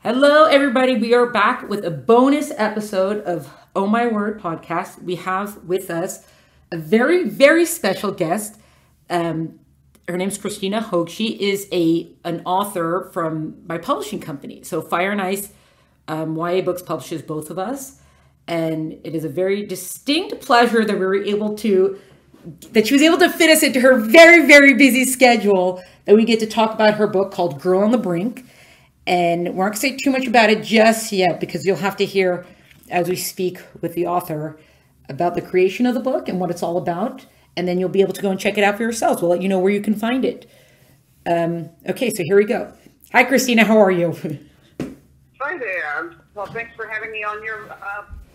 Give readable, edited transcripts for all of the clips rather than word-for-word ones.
Hello, everybody. We are back with a bonus episode of Oh My Word podcast. We have with us a very, very special guest. Her name's Christina Hoag. She is an author from my publishing company. So Fire and Ice YA Books publishes both of us. And it is a very distinct pleasure that she was able to fit us into her very, very busy schedule, that we get to talk about her book called Girl on the Brink. And we're not going to say too much about it just yet, because you'll have to hear as we speak with the author about the creation of the book and what it's all about. And then you'll be able to go and check it out for yourselves. We'll let you know where you can find it. Okay, so here we go. Hi, Christina. How are you? Hi there. Well, thanks for having me on your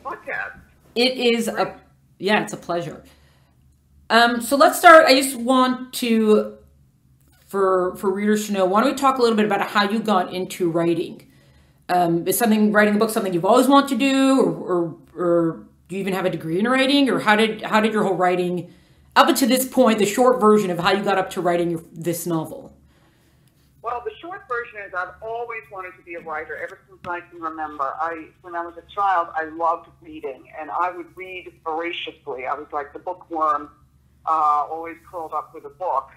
podcast. It is it's a pleasure. So let's start. I just want to, for readers to know, why don't we talk a little bit about how you got into writing? Is writing a book something you've always wanted to do, or do you even have a degree in writing, or how did your whole writing up until this point, the short version of how you got up to writing this novel? Well, the short version is I've always wanted to be a writer ever since I can remember. When I was a child, I loved reading, and I would read voraciously. I was like the bookworm, always curled up with a book.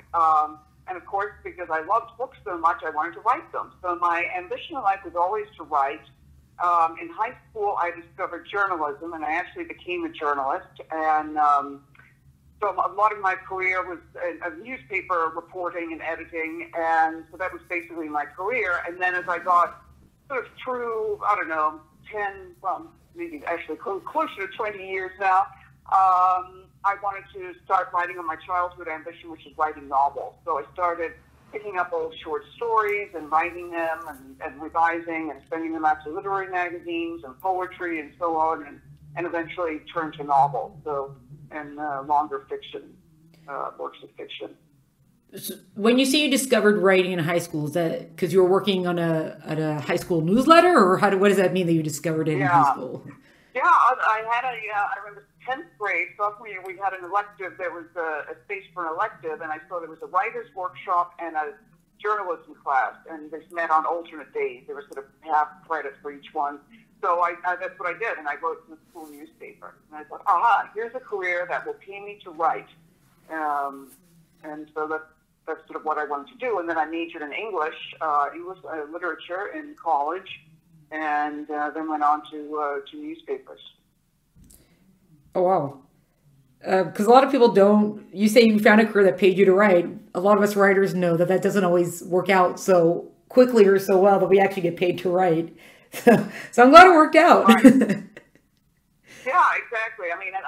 And of course, because I loved books so much, I wanted to write them. So my ambition in life was always to write. In high school, I discovered journalism, and I actually became a journalist. And so a lot of my career was in newspaper reporting and editing, and so that was basically my career. And then as I got sort of through, I don't know, maybe actually closer to 20 years now, I wanted to start writing on my childhood ambition, which is writing novels. So I started picking up old short stories and writing them and revising and sending them out to literary magazines and poetry and so on, and eventually turned to novels, and longer fiction, works of fiction. So when you say you discovered writing in high school, is that because you were working on a high school newsletter, or what does that mean that you discovered it in high school? Yeah, I remember 10th grade, sophomore year, we had an elective. There was a space for an elective, and I saw there was a writer's workshop and a journalism class, and they met on alternate days. There was sort of half credit for each one. So that's what I did, and I wrote in the school newspaper. And I thought, here's a career that will pay me to write. And so that's sort of what I wanted to do. And then I majored in English literature in college, and then went on to newspapers. Oh, wow. Because a lot of people don't, you say you found a career that paid you to write. A lot of us writers know that doesn't always work out so quickly or so well that we actually get paid to write. So I'm glad it worked out. Right. Yeah, exactly. I mean, and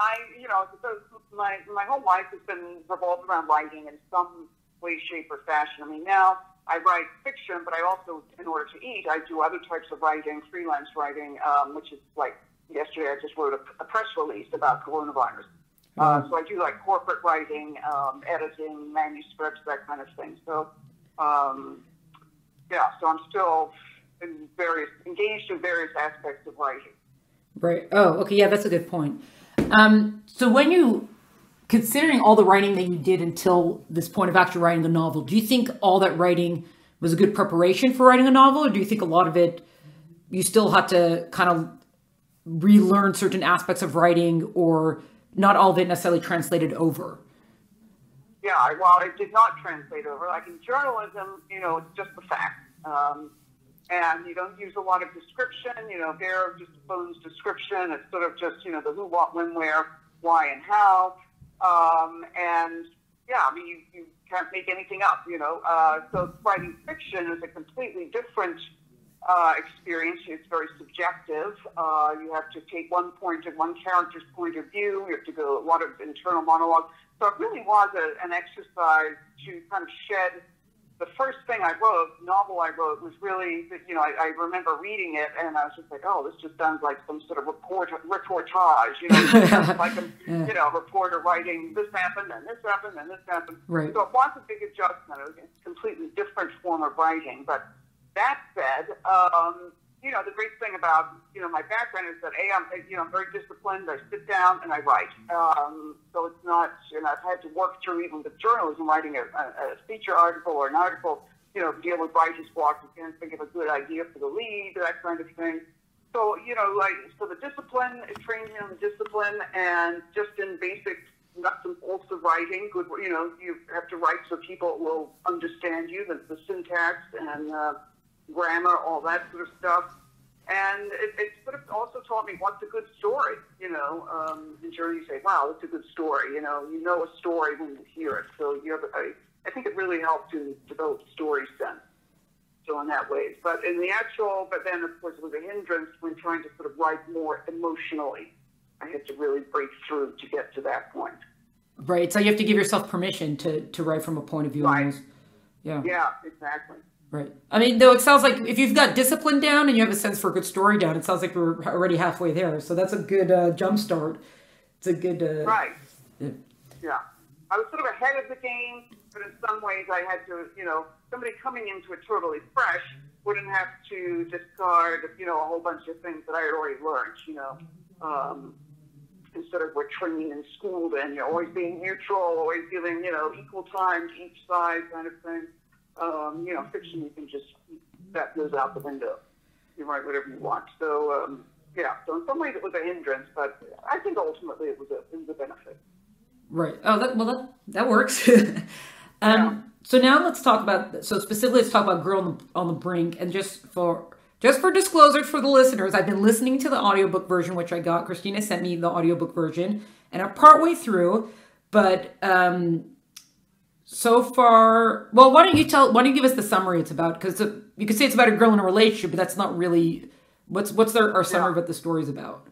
my whole life has been revolved around writing in some way, shape, or fashion. I mean, now I write fiction, but I also, in order to eat, I do other types of writing, freelance writing, which is like, yesterday I just wrote a press release about coronavirus. So I do like corporate writing, editing, manuscripts, that kind of thing. So, so I'm still engaged in various aspects of writing. Right. Oh, okay. Yeah, that's a good point. So considering all the writing that you did until this point of actually writing the novel, do you think all that writing was a good preparation for writing a novel, or do you think a lot of it, you still had to kind of relearn certain aspects of writing, or not all of it necessarily translated over? Yeah, well, it did not translate over. Like in journalism, it's just the facts. And you don't use a lot of description, bare just a bones description. It's sort of just, the who, what, when, where, why, and how. You can't make anything up, So writing fiction is a completely different experience. It's very subjective. You have to take one character's point of view. You have to go a lot of internal monologue. So it really was an exercise to kind of shed. The first novel I wrote was really, I remember reading it, and I was just like, oh, this just sounds like some sort of reportage, it sounds like a reporter writing, this happened, and this happened, and this happened. Right. So it was a big adjustment. It was a completely different form of writing. But that said, the great thing about, my background is that, I'm very disciplined. I sit down and I write. So it's not, I've had to work through, even with journalism, writing a feature article or an article, deal with writer's block. You can't think of a good idea for the lead, that kind of thing. So, so the discipline, it trains me on the discipline, and just in basic nuts and bolts of writing, good, you have to write so people will understand you, the syntax and grammar, all that sort of stuff. And it sort of also taught me what's a good story, in journey you say, wow, that's a good story, you know a story when you hear it. So I think it really helped to develop story sense. So in that way, but then of course it was a hindrance when trying to sort of write more emotionally. I had to really break through to get to that point. Right. So you have to give yourself permission to write from a point of view. Right. Almost. Yeah. Yeah, exactly. Right. I mean, though, it sounds like if you've got discipline down and you have a sense for a good story down, it sounds like we're already halfway there. So that's a good jump start. It's a good... right. Yeah. I was sort of ahead of the game, but in some ways I had to, somebody coming into it totally fresh wouldn't have to discard, a whole bunch of things that I had already learned, instead of we're trained and schooled and you're always being neutral, always giving, equal time to each side kind of thing. Fiction, you can just, that goes out the window. You write whatever you want. So, so in some ways it was a hindrance, but I think ultimately it was a benefit. Right. Oh, that works. So now let's talk about, specifically let's talk about Girl on the Brink. And just for disclosure for the listeners, I've been listening to the audiobook version, which I got. Christina sent me the audiobook version, and I'm partway through, but so far, well, why don't you give us the summary it's about? Because you could say it's about a girl in a relationship, but that's not really, what's our summary of what the story's about?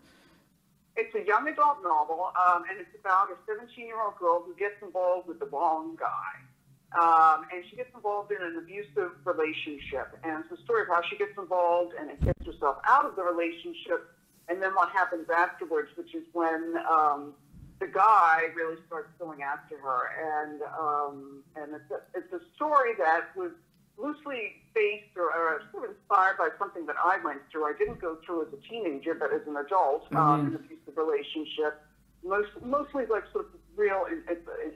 It's a young adult novel, and it's about a 17-year-old girl who gets involved with the wrong guy. And she gets involved in an abusive relationship. And it's the story of how she gets involved and it gets herself out of the relationship, and then what happens afterwards, which is when the guy really starts going after her. And it's a story that was loosely based or sort of inspired by something that I went through. I didn't go through as a teenager, but as an adult, in an abusive relationship. Mostly like sort of real,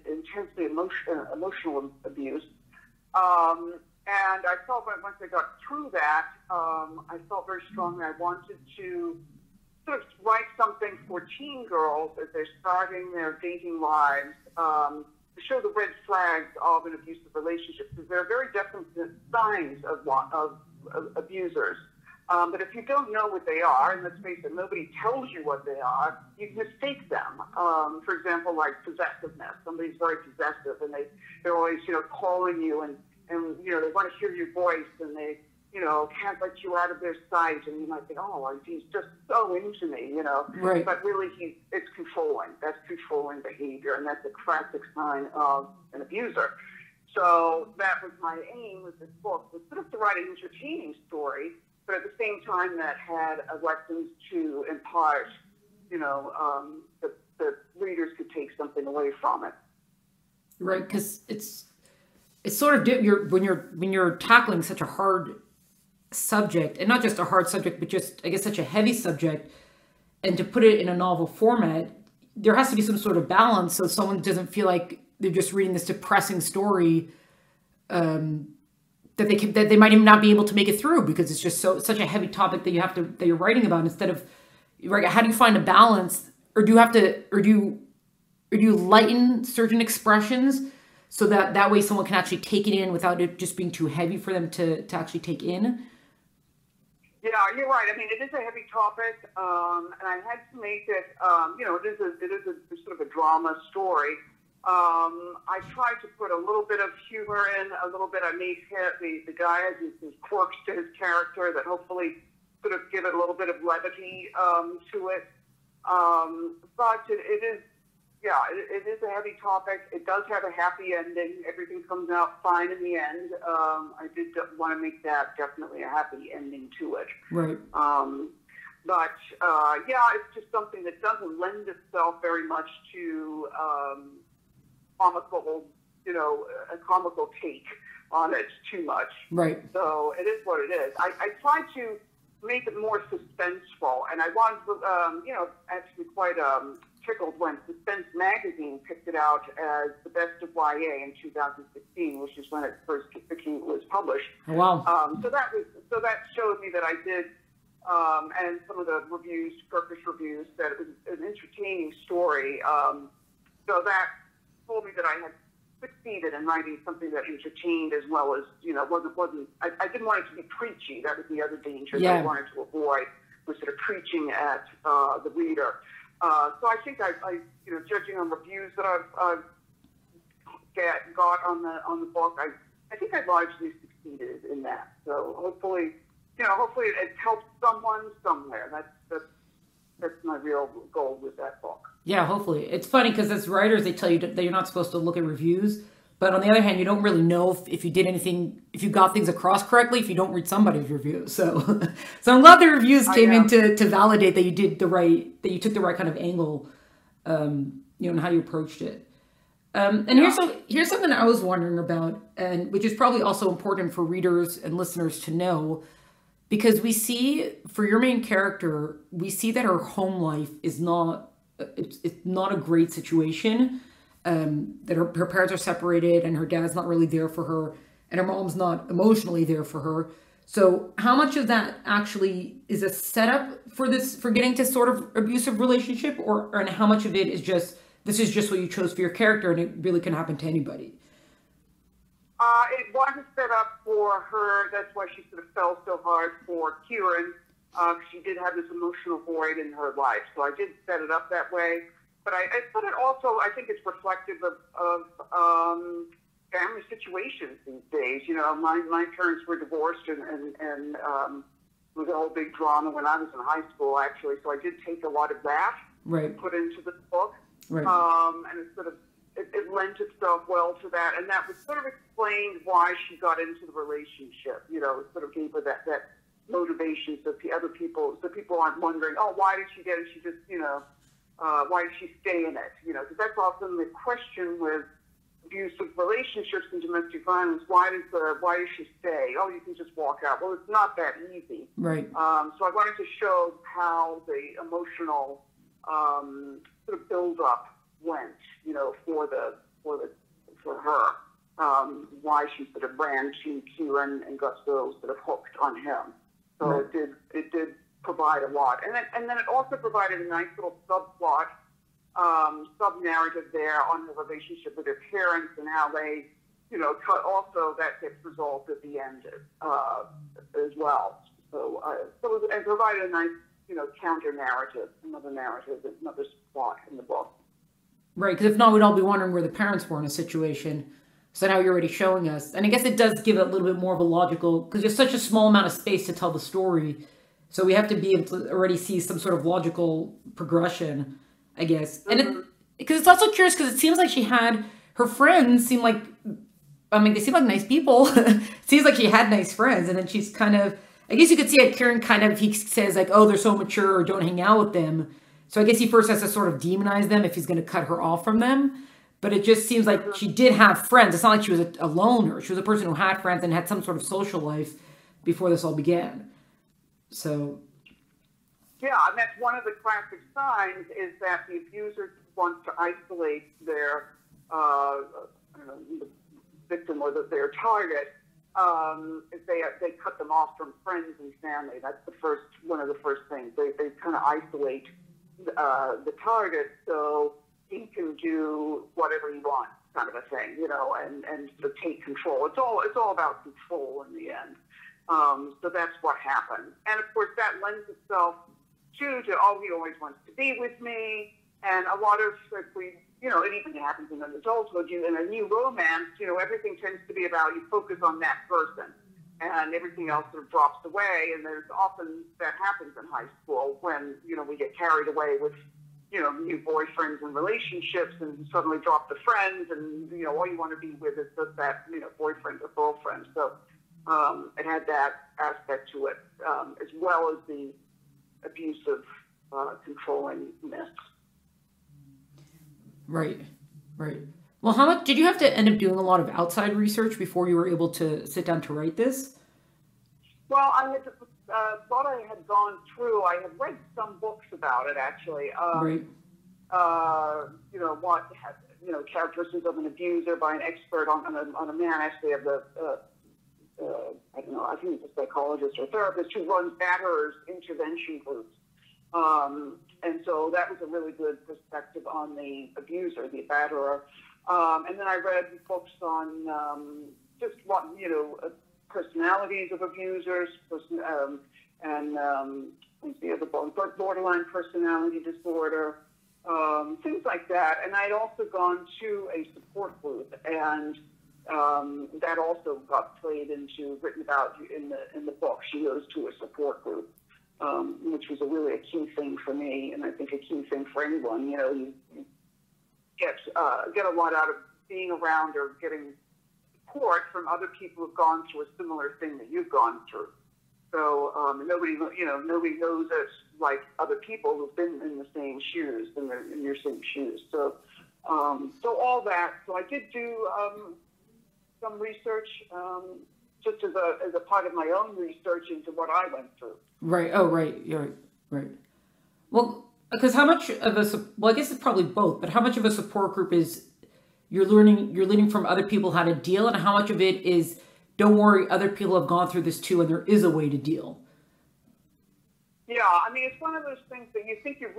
intensely emotional abuse. And I felt that once I got through that, I felt very strongly I wanted to sort of write something for teen girls as they're starting their dating lives, to show the red flags of an abusive relationship, because there are very definite signs of abusers. But if you don't know what they are, and let's face it, nobody tells you what they are, you mistake them. For example, like possessiveness. Somebody's very possessive, and they're always, calling you, and they want to hear your voice, and they, can't let you out of their sight, and you might think, oh, he's just so into me, Right. But really, it's controlling. That's controlling behavior, and that's a classic sign of an abuser. So that was my aim with this book, was sort of to write an entertaining story, but at the same time that had lessons to impart, that readers could take something away from it. Right, because it's sort of when you're tackling such a hard subject, and not just a hard subject, but just, I guess, such a heavy subject, and to put it in a novel format, there has to be some sort of balance so someone doesn't feel like they're just reading this depressing story, that they might even not be able to make it through because it's just such a heavy topic that you're writing about. Instead of, right, how do you find a balance, or do you lighten certain expressions so that way someone can actually take it in without it just being too heavy for them to actually take in? Yeah, you're right. I mean, it is a heavy topic, and I had to make it. It is a sort of a drama story. I tried to put a little bit of humor in, a little bit. I made the guy has these quirks to his character that hopefully sort of give it a little bit of levity to it. But it is. Yeah, it is a heavy topic. It does have a happy ending. Everything comes out fine in the end. I did want to make that definitely a happy ending to it. Right. But it's just something that doesn't lend itself very much to comical, a comical take on it too much. Right. So it is what it is. I tried to make it more suspenseful, and I wanted, actually quite tickled when Suspense Magazine picked it out as the best of YA in 2016, which is when it first was published. Wow. So that showed me that I did, and some of the reviews, Turkish reviews, that it was an entertaining story. So that told me that I had succeeded in writing something that entertained as well as, I didn't want it to be preachy. That was the other danger that I wanted to avoid, was sort of preaching at the reader. So I think I judging on reviews that I've got on the book, I think I largely succeeded in that. So hopefully it helps someone somewhere. That's my real goal with that book. Yeah, hopefully. It's funny because as writers, they tell you that you're not supposed to look at reviews. But on the other hand, you don't really know if you did anything, if you got things across correctly, if you don't read somebody's review. So I'm glad the reviews came in to validate that you did that you took the right kind of angle, and how you approached it. And here's something I was wondering about, and which is probably also important for readers and listeners to know, because we see for your main character, we see that her home life is not a great situation. That her parents are separated and her dad's not really there for her and her mom's not emotionally there for her. So how much of that actually is a setup for getting to sort of abusive relationship, and how much of it is just, this is just what you chose for your character and it really can happen to anybody? It wasn't set up for her. That's why she sort of fell so hard for Kieran. She did have this emotional void in her life. So I did set it up that way. But I thought it also, I think it's reflective of family situations these days. My parents were divorced and it was a whole big drama when I was in high school, actually. So I did take a lot of that and put into the book. Right. And it lent itself well to that. And that was sort of explained why she got into the relationship. It sort of gave her that motivation so people aren't wondering, oh, why did she get it? She just, why did she stay in it? Because that's often the question with abusive relationships and domestic violence. Why does she stay? Oh, you can just walk out. Well, it's not that easy. Right. So I wanted to show how the emotional sort of build up went, for her. Why she sort of ran to Kieran and got so sort of hooked on him. So it did provide a lot. And then it also provided a nice little subplot, sub-narrative there on the relationship with her parents and how they, also that gets resolved at the end as well. So it provided a nice, counter-narrative, another plot in the book. Right, because if not, we'd all be wondering where the parents were in a situation. So now you're already showing us. And I guess it does give it a little bit more of a logical, because there's such a small amount of space to tell the story. So we have to be able to already see some sort of logical progression, I guess. And because it's also curious, because it seems like she had, her friends seem like, they seem like nice people. It seems like she had nice friends. And then she's kind of, I guess you could see it, Kieran he says like, oh, they're so mature, or don't hang out with them. So I guess he first has to sort of demonize them if he's going to cut her off from them. But it just seems like she did have friends. It's not like she was a loner. She was a person who had friends and had some sort of social life before this all began. So. Yeah, and that's one of the classic signs, is that the abuser wants to isolate their the victim or their target. If they cut them off from friends and family. That's one of the first things. They kind of isolate the target so he can do whatever he wants, kind of a thing, and to take control. It's all about control in the end. So that's what happened. And of course that lends itself to, oh, he always wants to be with me. And a lot of, it even happens in an adulthood, in a new romance, everything tends to be about, you focus on that person and everything else sort of drops away. And there's often that happens in high school when, we get carried away with, new boyfriends and relationships and suddenly drop the friends and, all you want to be with is just that, boyfriend or girlfriend. So it had that aspect to it, as well as the abusive, controllingness. Right. Well, how much did you have to end up doing a lot of outside research before you were able to sit down to write this? Well, I had thought I had gone through. I had read some books about it, actually. Right. what characteristics of an abuser by an expert on a man. Actually, of the I don't know, I think it's a psychologist or therapist who runs batterers intervention groups. And so that was a really good perspective on the abuser, the batterer. And then I read books on just what, personalities of abusers, and what's the other book? Borderline personality disorder, things like that. And I'd also gone to a support group, and that also got written about in the book. She goes to a support group, which was really a key thing for me, and I think a key thing for anyone. You get a lot out of being around or getting support from other people who've gone through a similar thing that you've gone through. So nobody knows us like other people who've been in the same shoes, in your same shoes. So all that. So I did do some research, just as a part of my own research into what I went through. Right. Oh, right. Yeah. Right. Well, because how much of I guess it's probably both, but how much of a support group is you're learning from other people how to deal, and how much of it is, don't worry, other people have gone through this too, and there is a way to deal? Yeah, I mean, it's one of those things that you think you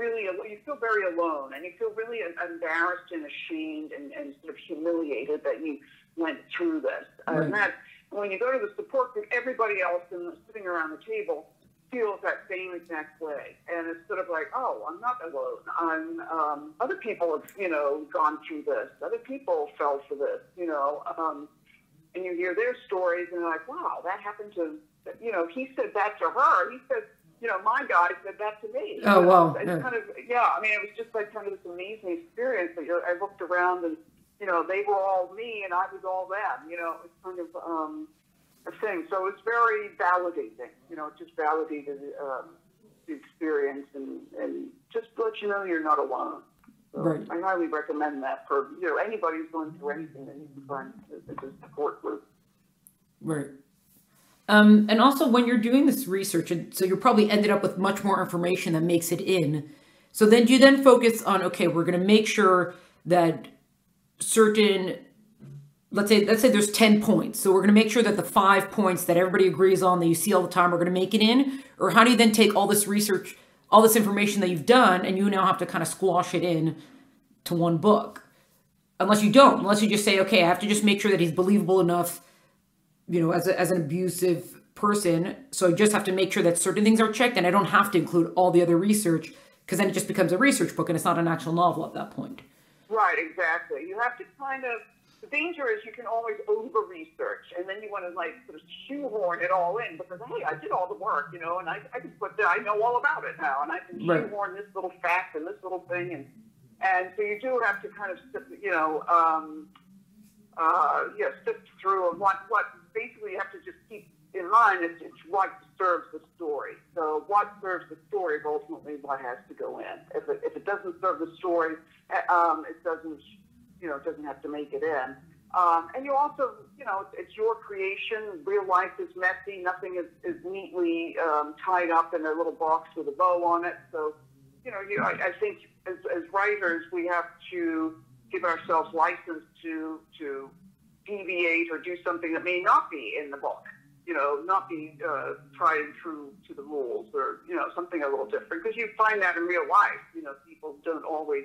feel very alone, and you feel really embarrassed and ashamed and sort of humiliated that you went through this. Right. And that when you go to the support group, everybody else sitting around the table feels that same exact way, and it's sort of like, oh, I'm not alone. Other people have, gone through this. Other people fell for this, and you hear their stories, and you're like, wow, that happened to, he said that to her. He said, my guy said that to me. Oh, wow. It's kind of, I mean, it was just like kind of this amazing experience that I looked around and, they were all me and I was all them. It's kind of a thing. So it's very validating. It just validated the experience and just let you know you're not alone. So right. I highly recommend that for anybody who's going through anything that you can find a support group. Right. And also when you're doing this research, and so you probably ended up with much more information that makes it in. So then do you then focus on, okay, we're going to make sure that certain, let's say there's 10 points. So we're going to make sure that the 5 points that everybody agrees on that you see all the time, we're going to make it in? Or how do you then take all this research, all this information that you've done, and you now have to kind of squash it in to one book? Unless you just say, okay, I have to just make sure that he's believable enough, as an abusive person. So I just have to make sure that certain things are checked, and I don't have to include all the other research, because then it just becomes a research book and it's not an actual novel at that point. Right, exactly. You have to the danger is you can always over-research, and then you want to sort of shoehorn it all in, because, hey, I did all the work, and I can I know all about it now, and I can shoehorn this little fact and this little thing, and so you do have to kind of, sift through, and what basically you have to just keep in mind is it's what serves the story. So what serves the story is ultimately what has to go in. If it doesn't serve the story, it doesn't have to make it in. And you also, it's your creation. Real life is messy. Nothing is neatly tied up in a little box with a bow on it. So, I think as writers, we have to give ourselves license to deviate or do something that may not be in the book, not be tried and true to the rules, or, something a little different. Because you find that in real life, people don't always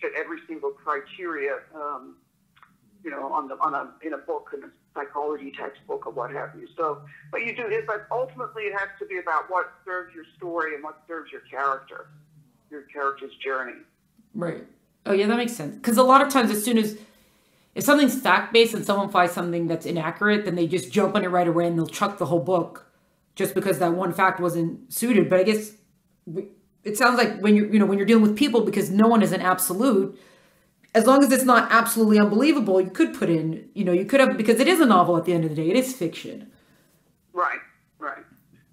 fit every single criteria, in a book, in a psychology textbook or what have you. So, but ultimately it has to be about what serves your story and what serves your character's journey. Right. Oh yeah, that makes sense. Because a lot of times, if something's fact-based and someone finds something that's inaccurate, then they just jump on it right away and they'll chuck the whole book just because that one fact wasn't suited. But I guess it sounds like when you're dealing with people, because no one is an absolute, as long as it's not absolutely unbelievable, you could put in, you could have, because it is a novel at the end of the day, it is fiction. Right.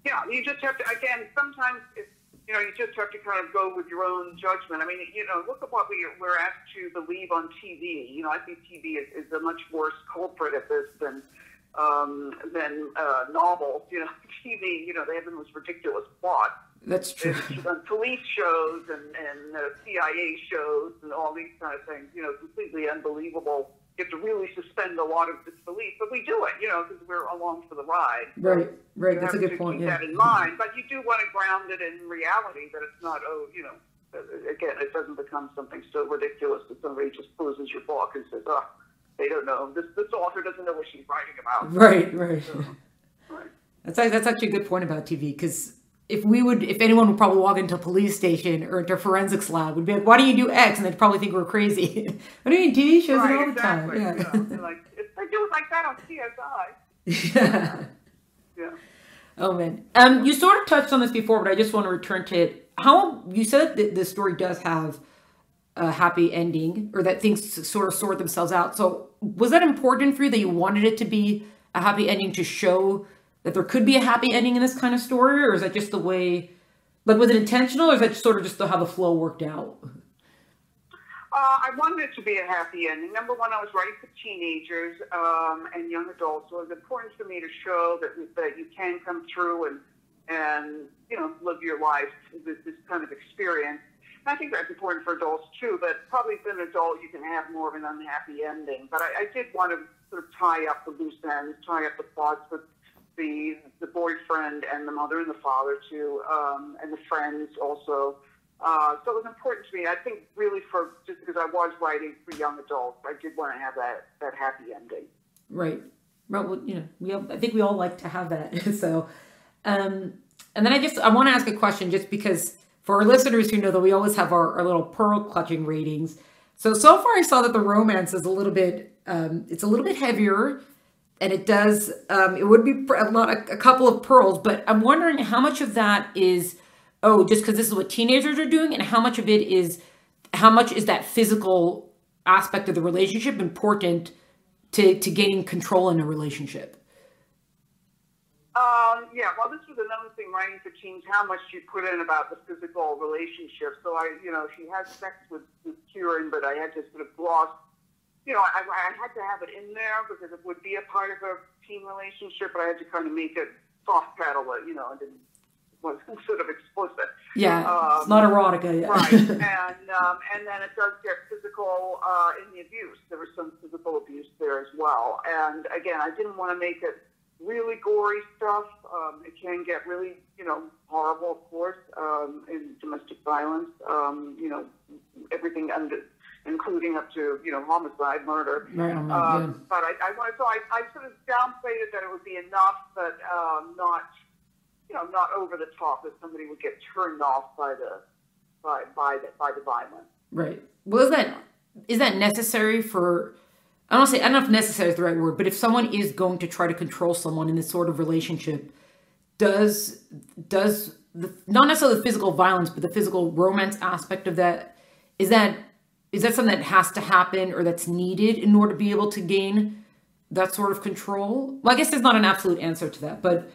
Yeah, you just have to, again, sometimes you just have to kind of go with your own judgment. I mean, look at what we're asked to believe on TV. I think TV is a much worse culprit at this than than novels. You know, TV. You know, they have the most ridiculous plots. That's true. Police shows and CIA shows and all these kind of things. You know, completely unbelievable. You have to really suspend a lot of disbelief, but we do it, you know, because we're along for the ride. Right, right. That's a good point. Keep that in mind, but you do want to ground it in reality, that it's not, you know, again, it doesn't become something so ridiculous that somebody just closes your book and says, oh, they don't know. This author doesn't know what she's writing about. Right, right. So, right. That's actually a good point about TV, because if anyone would probably walk into a police station or into a forensics lab, would be like, why do you do X? And they'd probably think we're crazy. What do you mean? TV shows it all the time. Yeah. You know, like, if they do it like that on CSI. Yeah. Yeah. Oh, man. You sort of touched on this before, but I just want to return to it. How you said that the story does have a happy ending, or that things sort of sort themselves out. So was that important for you, that you wanted it to be a happy ending, to show that there could be a happy ending in this kind of story? Or is that just the way, like, was it intentional, or is that sort of just how the flow worked out? I wanted it to be a happy ending. Number one, I was writing for teenagers and young adults, so it was important for me to show that you can come through and you know, live your life with this kind of experience. And I think that's important for adults too, but probably as an adult you can have more of an unhappy ending. But I did want to sort of tie up the loose ends, tie up the plots with the boyfriend and the mother and the father too, and the friends also. So it was important to me. I think really just because I was writing for young adults, I did want to have that happy ending. Right. Well, you know, I think we all like to have that. So, and then I want to ask a question, just because for our listeners who know that we always have our little pearl clutching ratings. So far I saw that the romance is a little bit, it's a little bit heavier. And it does, it would be a couple of pearls, but I'm wondering how much of that is, just because this is what teenagers are doing, and how much is that physical aspect of the relationship important to gaining control in a relationship? Yeah, well, this was another thing writing for teens, how much you put in about the physical relationship. So she has sex with Kieran, but I had to sort of gloss. You know, I had to have it in there because it would be a part of a teen relationship, but I had to kind of make it soft pedal it, you know, and wasn't sort of explicit. Yeah, it's not erotica yet. Right, and then it does get physical in the abuse. There was some physical abuse there as well. And again, I didn't want to make it really gory stuff. It can get really, you know, horrible, of course, in domestic violence. You know, everything including up to, you know, homicide, murder. Right, but I sort of downplayed it, that it would be enough, but not over the top that somebody would get turned off by the violence. Right. Well, is that necessary for? I don't know if necessary is the right word, but if someone is going to try to control someone in this sort of relationship, does not necessarily the physical violence, but the physical romance aspect of that, is that something that has to happen, or that's needed in order to be able to gain that sort of control? Well, I guess there's not an absolute answer to that, but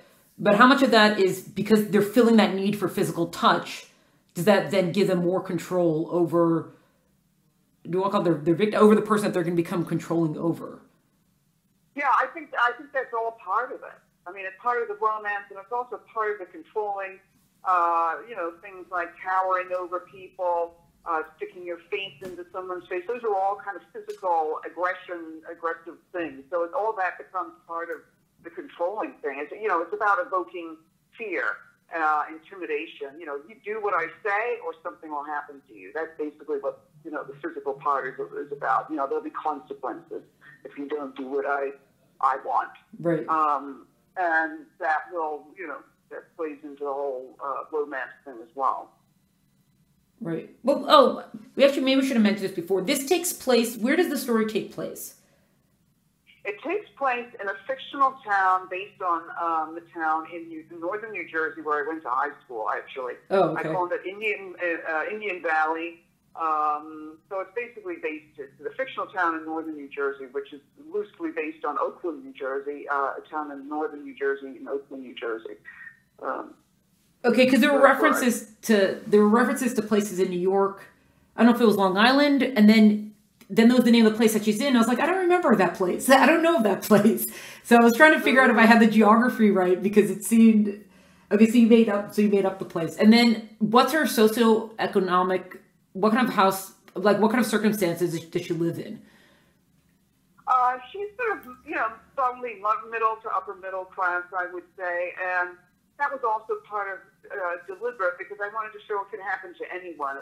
how much of that is because they're feeling that need for physical touch? Does that then give them more control over, do I call their victim, over the person that they're going to become controlling over? Yeah, I think that's all part of it. I mean, it's part of the romance, and it's also part of the controlling, things like towering over people, sticking your face into someone's face. Those are all kind of physical aggressive things. So all that becomes part of the controlling thing. It's about evoking fear, intimidation. You know, you do what I say or something will happen to you. That's basically what, you know, the physical part is about. You know, there'll be consequences if you don't do what I want. Right. And that will, you know, that plays into the whole romance thing as well. Right. Well, maybe we should have mentioned this before. This takes place, where does the story take place? It takes place in a fictional town based on the town in northern New Jersey, where I went to high school, actually. Oh, okay. I called it Indian Valley. So it's basically it's a fictional town in northern New Jersey, which is loosely based on Oakland, New Jersey, a town in northern New Jersey, in Oakland, New Jersey. Okay, because there were references to places in New York. I don't know if it was Long Island, and then then there was the name of the place that she's in. I was like, I don't remember that place. I don't know of that place. So I was trying to figure out if I had the geography right, because it seemed, okay, so you made up the place. And then what's her socioeconomic, what kind of house, like what kind of circumstances does she live in? She's sort of, probably middle to upper middle class, I would say. And that was also part of deliberate, because I wanted to show it can happen to anyone.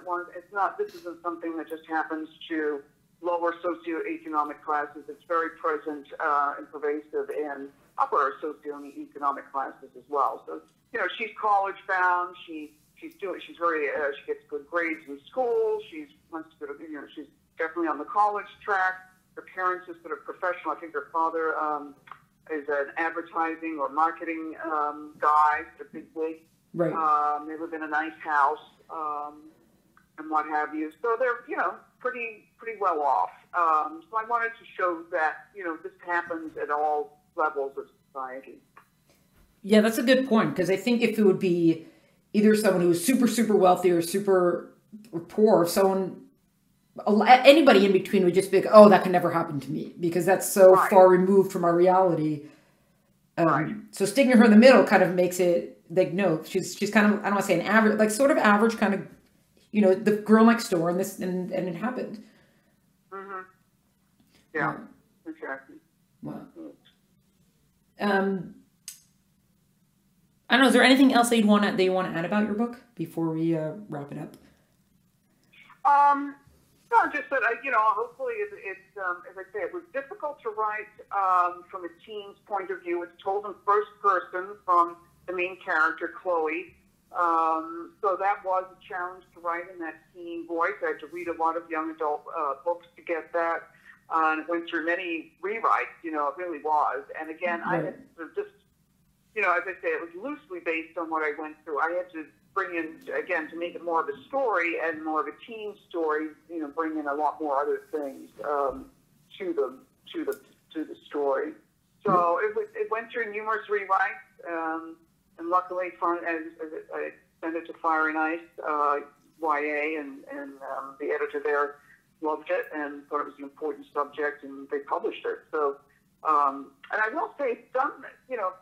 This isn't something that just happens to lower socioeconomic classes. It's very present and pervasive in upper socioeconomic classes as well. So, she's college bound. She gets good grades in school. She's definitely on the college track. Her parents are sort of professional. I think her father is an advertising or marketing guy, a big wig. Right. They live in a nice house and what have you. So they're, pretty well off. So I wanted to show that, this happens at all levels of society. Yeah, that's a good point, because I think if it would be either someone who is super, super wealthy or super poor, anybody in between would just be like, oh, that can never happen to me, because that's so far removed from our reality. So sticking her in the middle kind of makes it like, no, she's kind of, I don't want to say an average, like sort of average kind of, the girl next door, and it happened. Mm-hmm. Yeah, exactly. Wow. I don't know, is there anything else that you want to add about your book before we wrap it up? No, just that, hopefully it's as I say, it was difficult to write from a teen's point of view. It's told in first person from the main character, Chloe. So that was a challenge to write in that teen voice. I had to read a lot of young adult books to get that. And it went through many rewrites, it really was. And again, I had sort of just, as I say, it was loosely based on what I went through. I had to bring in, again, to make it more of a story and more of a teen story, bring in a lot more other things to the story. So it went through numerous rewrites, and luckily, as I sent it to Fire and Ice, YA, and the editor there loved it and thought it was an important subject, and they published it. So, and I will say it's done,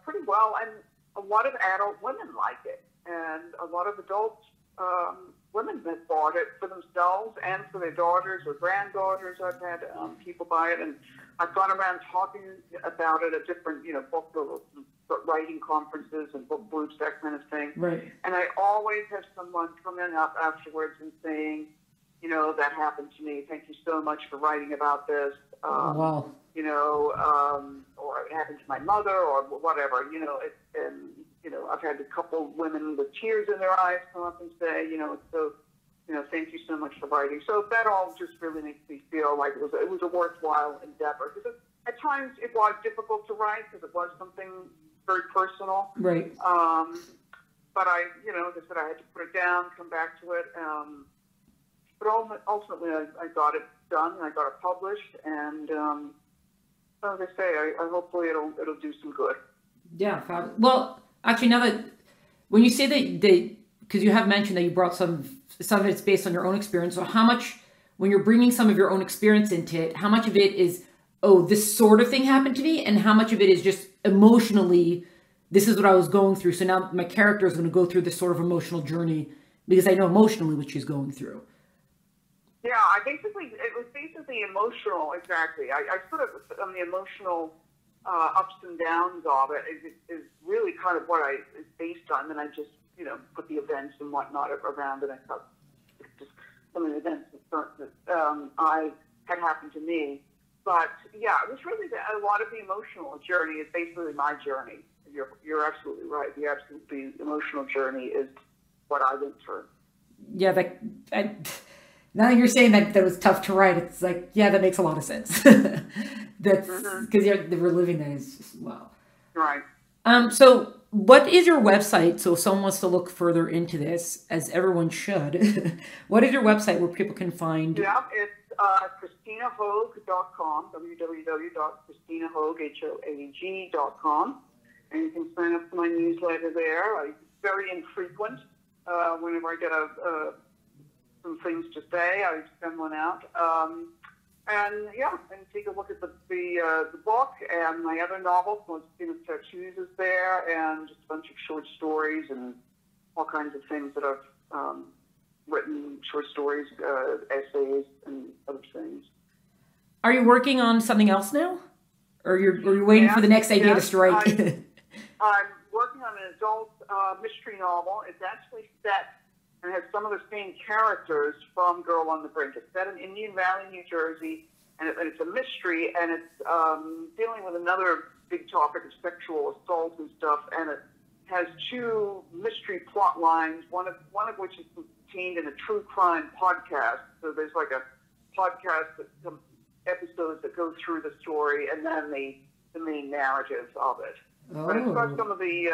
pretty well, and a lot of adult women like it. And a lot of adult women that bought it for themselves and for their daughters or granddaughters. I've had people buy it, and I've gone around talking about it at different, book writing conferences and book groups, that kind of thing. Right. And I always have someone coming up afterwards and saying, that happened to me. Thank you so much for writing about this. Wow. Or it happened to my mother, or whatever. I've had a couple women with tears in their eyes come up and say, thank you so much for writing. So that all just really makes me feel like it was a worthwhile endeavor. Because at times it was difficult to write because it was something very personal. Right. But I, as I said, I had to put it down, come back to it. But ultimately, I got it done, and I got it published, and as I say, I hopefully it'll do some good. Yeah. Well, actually, now that when you say that because you have mentioned that you brought some of it's based on your own experience. So how much, when you're bringing some of your own experience into it, how much of it is, oh, this sort of thing happened to me, and how much of it is just emotionally, this is what I was going through. So now my character is going to go through this sort of emotional journey because I know emotionally what she's going through. Yeah, it was basically emotional, exactly. I sort of, on the emotional ups and downs of it is really kind of what it's based on. And I just, put the events and whatnot around it. I thought just some of the events that I had happened to me. But yeah, it was really a lot of the emotional journey is basically my journey. You're absolutely right. The emotional journey is what I went through. Yeah, now that you're saying that was tough to write, it's like, yeah, that makes a lot of sense. That's because we're living that is just, wow. Right. So what is your website? So if someone wants to look further into this, as everyone should, what is your website where people can find? Yeah, it's ChristinaHoag.com, www.ChristinaHoag.com. And you can sign up for my newsletter there. It's very infrequent. Whenever I get some things to say, I send one out. And yeah, and take a look at the book and my other novels. Christina Tattoos is there, and just a bunch of short stories and all kinds of things that I've written, short stories, essays, and other things. Are you working on something else now? Or you're waiting for the next idea to strike? I'm working on an adult mystery novel. It's actually set and has some of the same characters from Girl on the Brink. It's set in Indian Valley, New Jersey, and it's a mystery, and it's dealing with another big topic of sexual assault and stuff, and it has two mystery plot lines, one of which is contained in a true crime podcast. So there's like a podcast, some episodes that go through the story, and then the main narrative of it. Oh. But it's got some of the, it's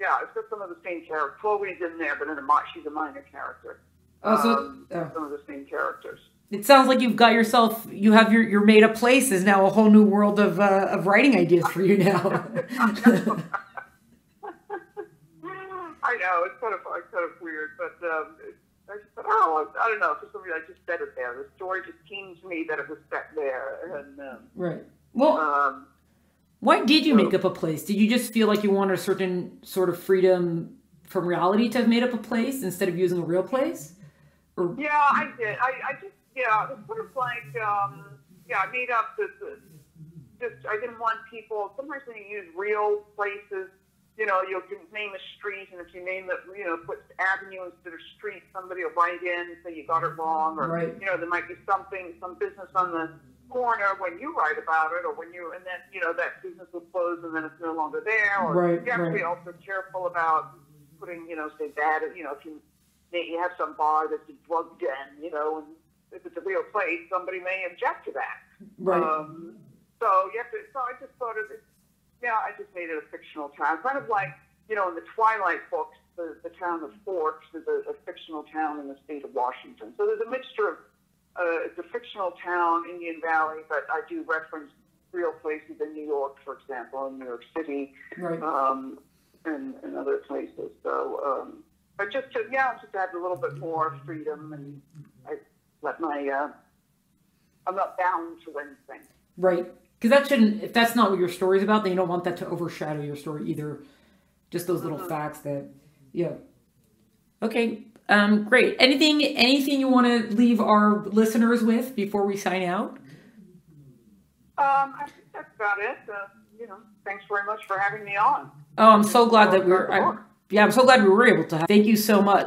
got some of the same characters. Chloe's in there, but she's a minor character. Some of the same characters. It sounds like you have your made up place is now a whole new world of writing ideas for you now. I know, it's kind of weird, but I just thought, I don't know, for some reason I just said it there. The story just came to me that it was set there. And, right. Well, why did you make up a place? Did you just feel like you wanted a certain sort of freedom from reality to have made up a place instead of using a real place? Or... Yeah, I did. I just, it was sort of like, I made up this, I didn't want people, sometimes when you use real places, you can name a street, and if you name it, put avenue instead of street, somebody will write in and say you got it wrong, or, right. There might be some business on the corner when you write about it, or and then, that business will close and then it's no longer there, or right, you have to be also careful about putting, say that, if you have some bar that's a drug den, and if it's a real place, somebody may object to that. Right. So I just thought I just made it a fictional town. Kind of like, in the Twilight books, the town of Forks is a fictional town in the state of Washington. So there's a mixture of, it's a fictional town, Indian Valley, but I do reference real places in New York, for example, in New York City, right. And other places. So, but just to have a little bit more freedom, and I let I'm not bound to anything. Right. Because if that's not what your story's about, then you don't want that to overshadow your story either. Just those little facts that, yeah. Okay. Great. Anything you want to leave our listeners with before we sign out? I think that's about it. Thanks very much for having me on. Oh, I'm so glad that I'm so glad we were able to. Thank you so much.